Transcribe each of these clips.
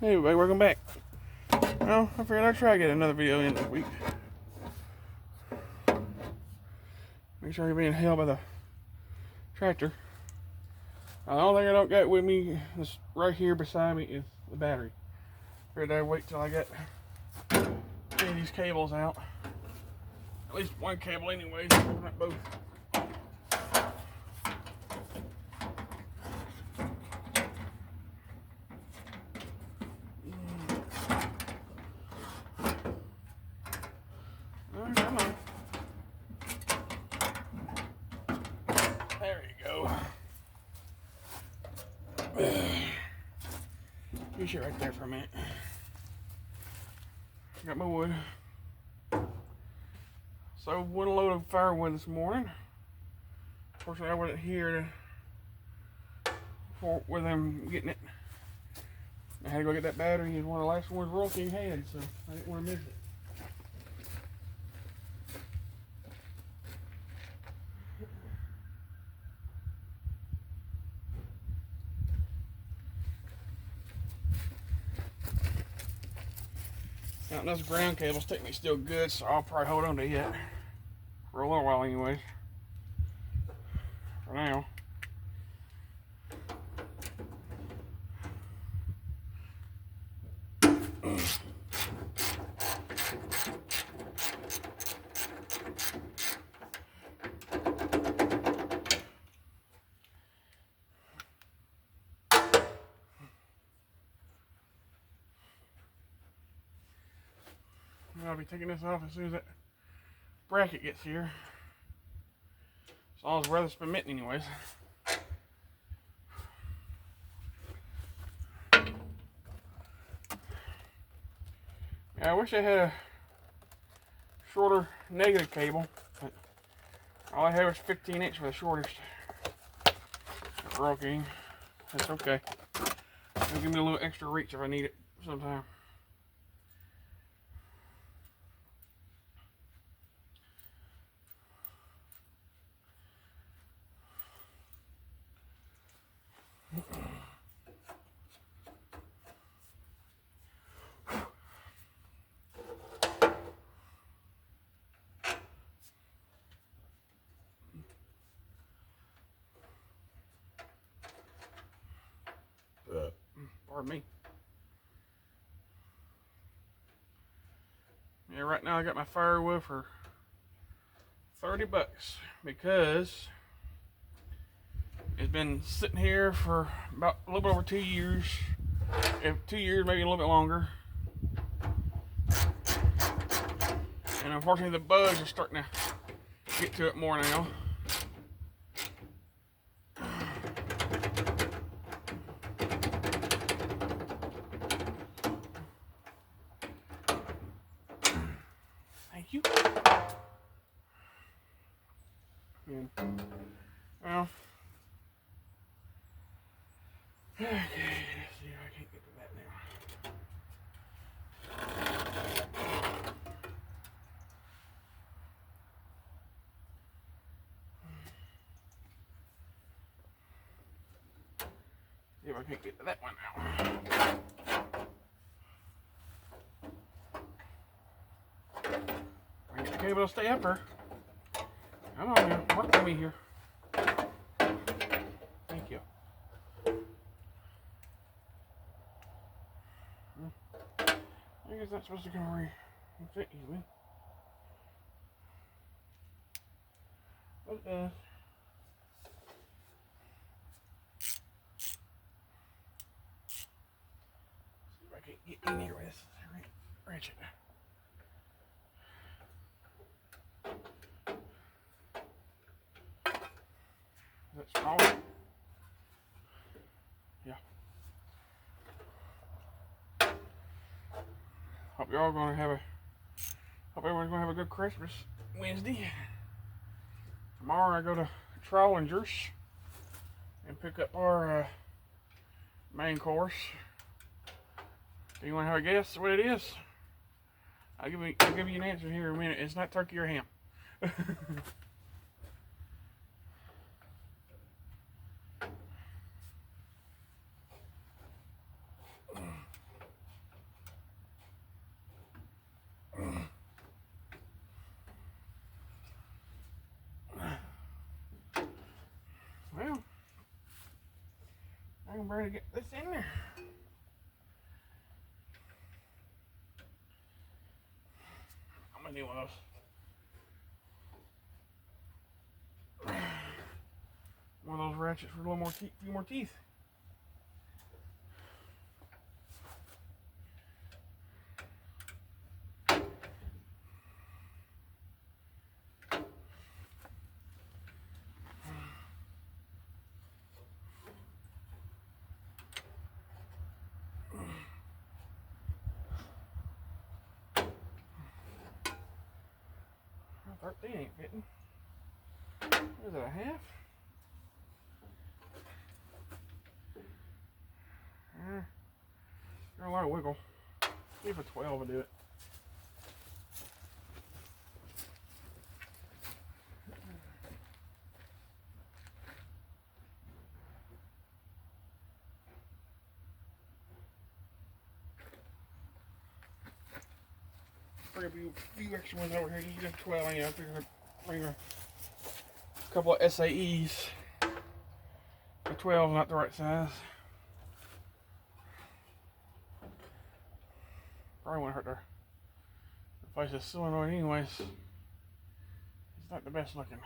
Anyway, welcome back. Well, I figured I'd try to get another video in this week. Make sure you're being held by the tractor. The only thing I don't got with me is right here beside me is the battery. Figured I'd wait till I get these cables out. At least one cable anyways, not both. Come on. There you go. You sit right there for a minute. Got my wood. So one load of firewood this morning. Fortunately, I wasn't here with them getting it. I had to go get that battery, and one of the last ones Royal King had, so I didn't want to miss it. Now, those ground cables take me still good, so I'll probably hold on to it for a little while anyways. For now. I'll be taking this off as soon as that bracket gets here. As long as the weather's permitting anyways. Yeah, I wish I had a shorter negative cable, but all I have is 15" for the shortest. Royal King. That's okay. It'll give me a little extra reach if I need it sometime. Pardon me. Yeah, right now I got my firewood for $30 because it's been sitting here for about a little bit over 2 years. If 2 years, maybe a little bit longer. And unfortunately the bugs are starting to get to it more now. Thank you. And, well, okay, let's see if I can't get to that now. See if I can't get to that one now. Bring the cable to stay up here. Come on now, work for me here. Thank you. I guess that's supposed to come fit easily. But see if I can get in here with this ratchet. Is that strong? Yeah. Hope you're all gonna have a. Hope everyone's gonna have a good Christmas Wednesday. Tomorrow I go to Trollinger's and pick up our main course. Do you want to have a guess what it is? I'll give you an answer here in a minute. It's not turkey or ham. I can barely get this in there. I'm gonna do one of those. One of those ratchets for a little more few more teeth. Well, 13 ain't fitting. Is it a half? Got a lot of wiggle. See if a 12 will do it. Bring a few extra ones over here. You get 12 on you. I'm gonna bring a couple of SAEs. The 12 is not the right size. Probably won't hurt to replace this solenoid anyways. It's not the best looking.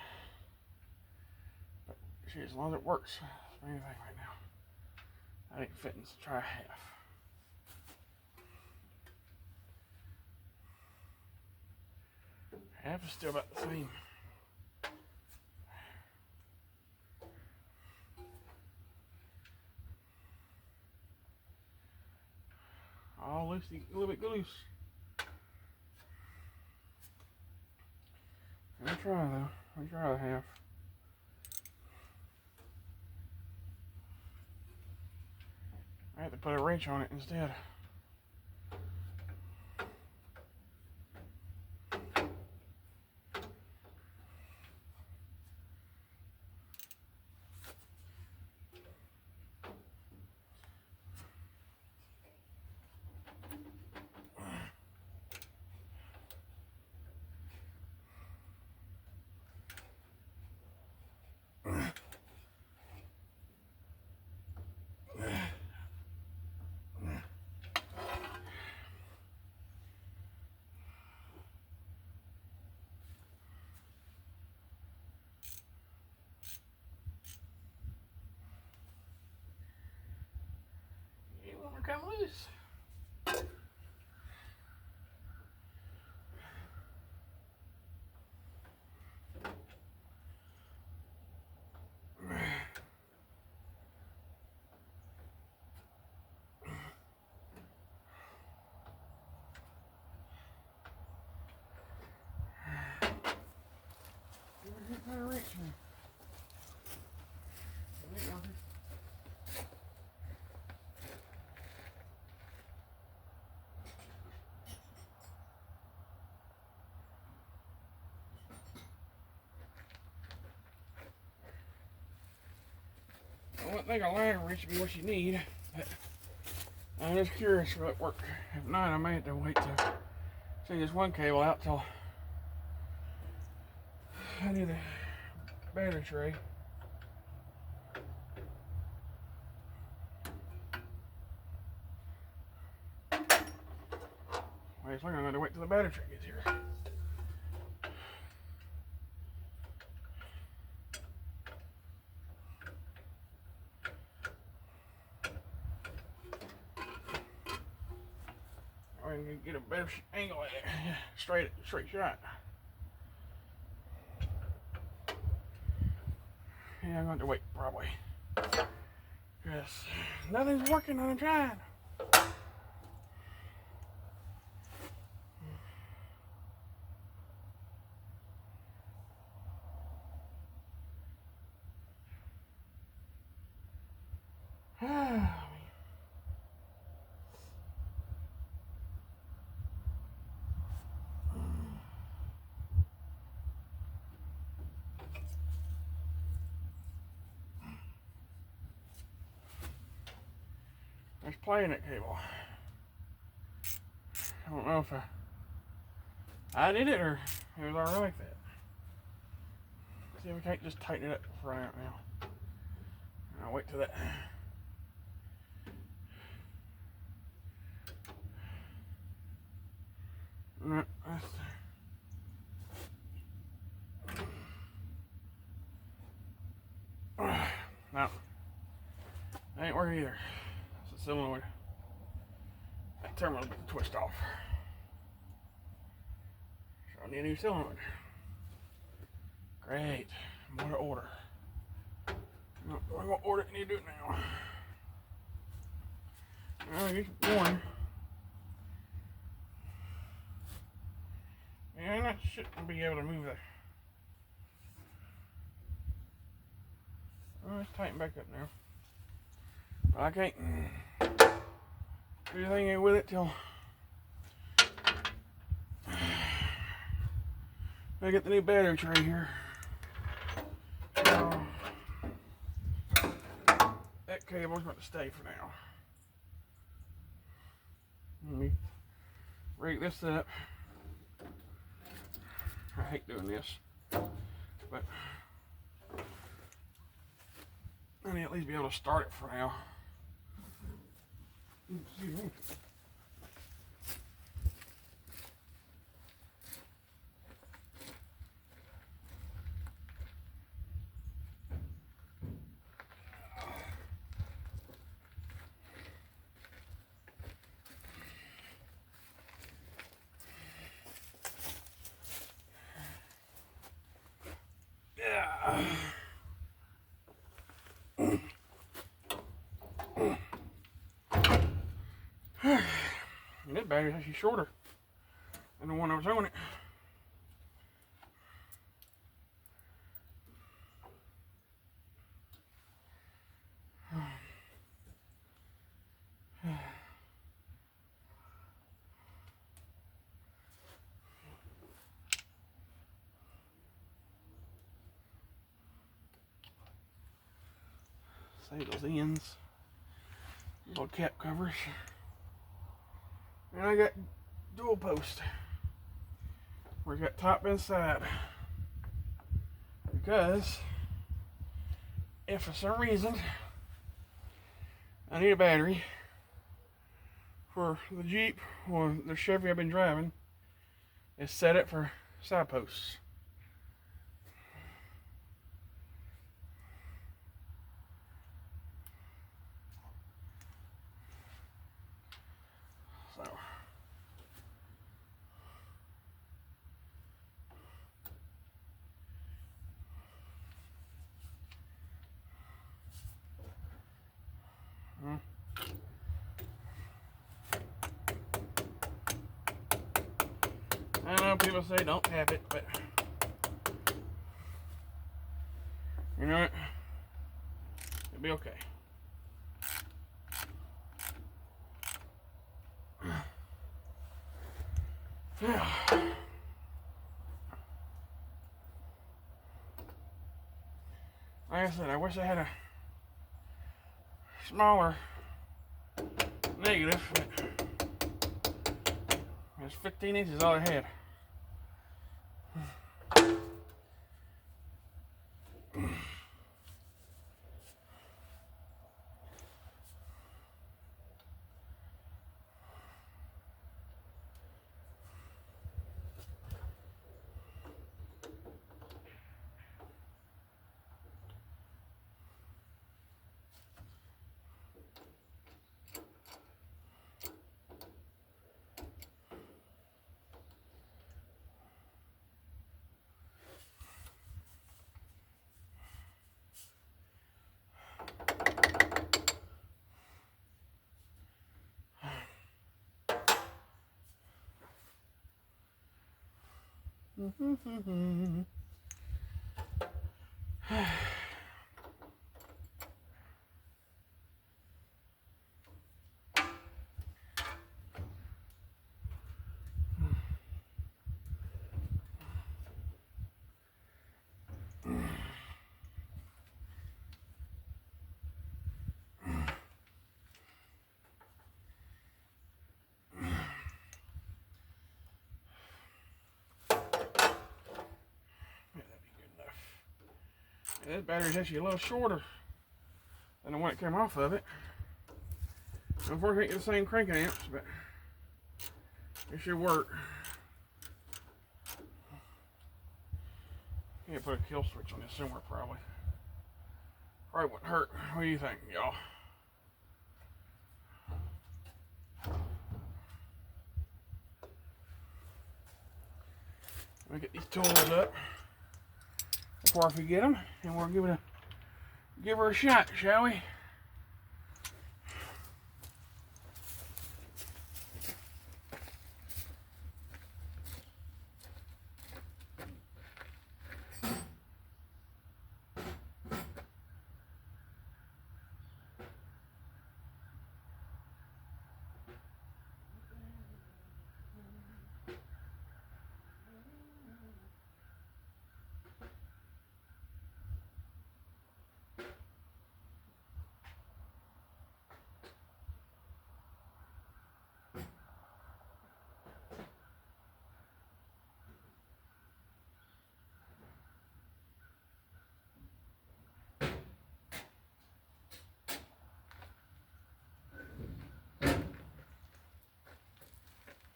But shit, as long as it works, it's the main thing right now. I ain't fitting, so try a half. Half is still about the same. All loosey, a little bit loose. Let me try though. Let me try the half. I have to put a wrench on it instead. It won't come loose. I wouldn't think a line wrench would be what you need, but I'm just curious will it work. If not, I may have to wait to see this one cable out till I need the battery tray. Wait, it's like I'm going to wait till the battery tray gets here. I can get a better angle at it. Straight shot. Yeah, I'm going to wait probably. Yes, nothing's working on the trying. There's playing it cable. I don't know if I did it or it was already like that. See if we can't just tighten it up right now. I'll wait till that No, no, that ain't working either. It's a solenoid. That terminal twist off. So I need a new solenoid. Great. More to order. No, I'm gonna order it. I need to do it now. Well, you one. And I shouldn't be able to move that. Oh, let's tighten back up now. But I can't do anything with it till I get the new battery tray here. So that cable's going to stay for now. Let me rig this up. I hate doing this, but I need to at least be able to start it for now. Yeah. And that battery's actually shorter than the one I was on it. Save those ends. Little cap covers. And I got dual post. We got top and side. Because if for some reason I need a battery for the Jeep or the Chevy I've been driving, it's set it for side posts. So I know people say don't tap it, but you know what? It'll be okay. Yeah. Like I said, I wish I had a smaller negative, but it's 15 inches all I had. This battery's actually a little shorter than the one that came off of it. Unfortunately, I can't get the same cranking amps, but it should work. Can't put a kill switch on this somewhere, probably. Probably wouldn't hurt. What do you think, y'all? Let me get these tools up before I forget them, and we'll give her a shot, shall we?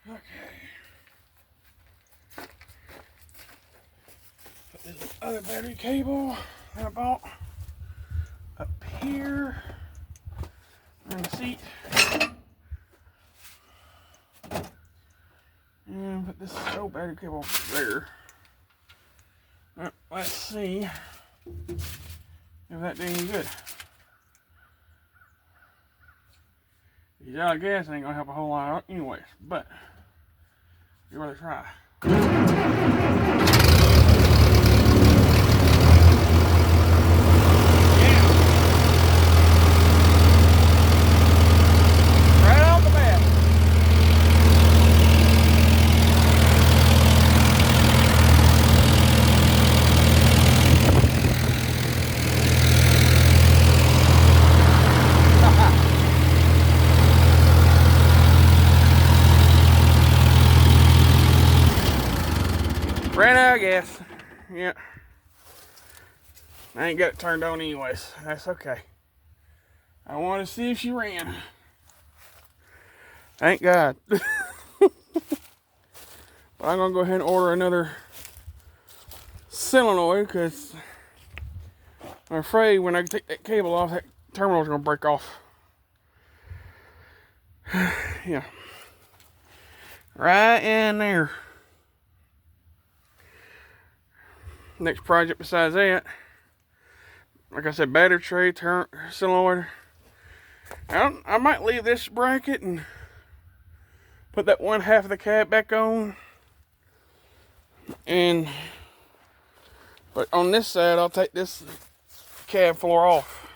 Okay. Put this other battery cable that I bought up here on the seat. And put this old battery cable there. Now, let's see if that did any good. He's out of gas, ain't gonna help a whole lot anyways, but give it a try. Ran out of gas. Yeah. I ain't got it turned on anyways. That's okay. I want to see if she ran. Thank God. But I'm going to go ahead and order another solenoid because I'm afraid when I take that cable off, that terminal's going to break off. Yeah. Right in there. Next project besides that, like I said, battery tray, solenoid. I might leave this bracket and put that one half of the cab back on. But on this side, I'll take this cab floor off.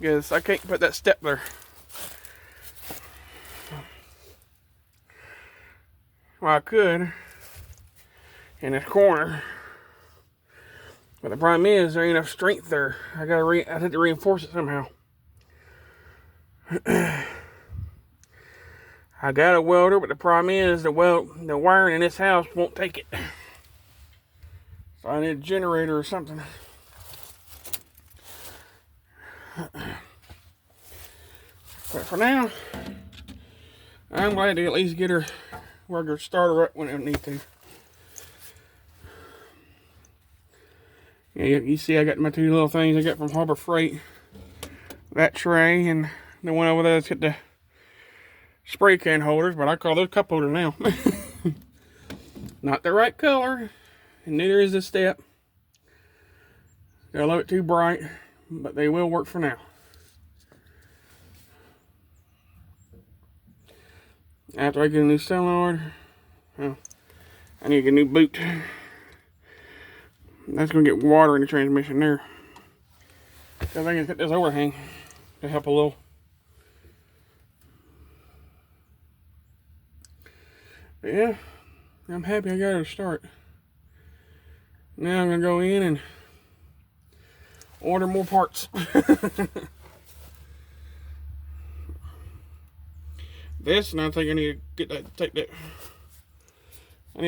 Because I can't put that step there. Well, I could in this corner, but the problem is there ain't enough strength there. I have to reinforce it somehow. I got a welder, but the problem is the wiring in this house won't take it. So I need a generator or something. But for now, I'm glad to at least get her where I can start her up when I need to. Yeah, you see I got my two little things I got from Harbor Freight. That tray and the one over there that's got the spray can holders, but I call those cup holders now. Not the right color, and neither is the step. They're a little bit too bright, but they will work for now. After I get a new solenoid, well, I need to get a new boot. That's going to get water in the transmission there. I think it's got this overhang to help a little. But yeah, I'm happy I got her to start. Now I'm going to go in and order more parts. This, and I think I need to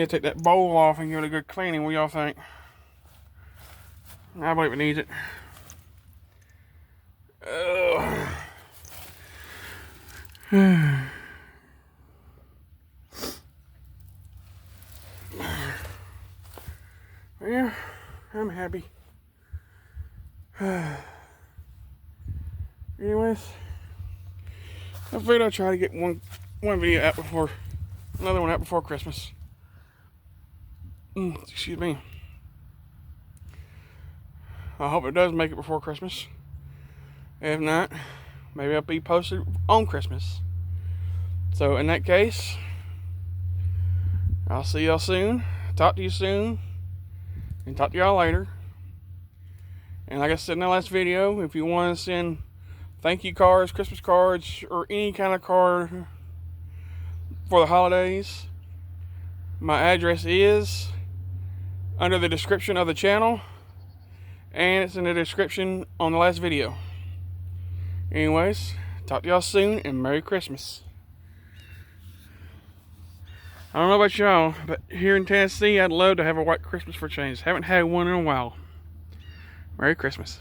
take that bowl off and give it a good cleaning. What y'all think? I believe it needs it. Yeah, happy. Anyways, I figured I'd try to get one video out before, another one out before Christmas. Excuse me. I hope it does make it before Christmas. If not, maybe it'll be posted on Christmas. So in that case, I'll see y'all soon. Talk to you soon. And talk to y'all later. And like I said in the last video, if you want to send thank you cards, Christmas cards, or any kind of card for the holidays, my address is under the description of the channel, and it's in the description on the last video. Anyways, talk to y'all soon, and Merry Christmas. I don't know about y'all, but here in Tennessee, I'd love to have a white Christmas for change. Haven't had one in a while. Merry Christmas.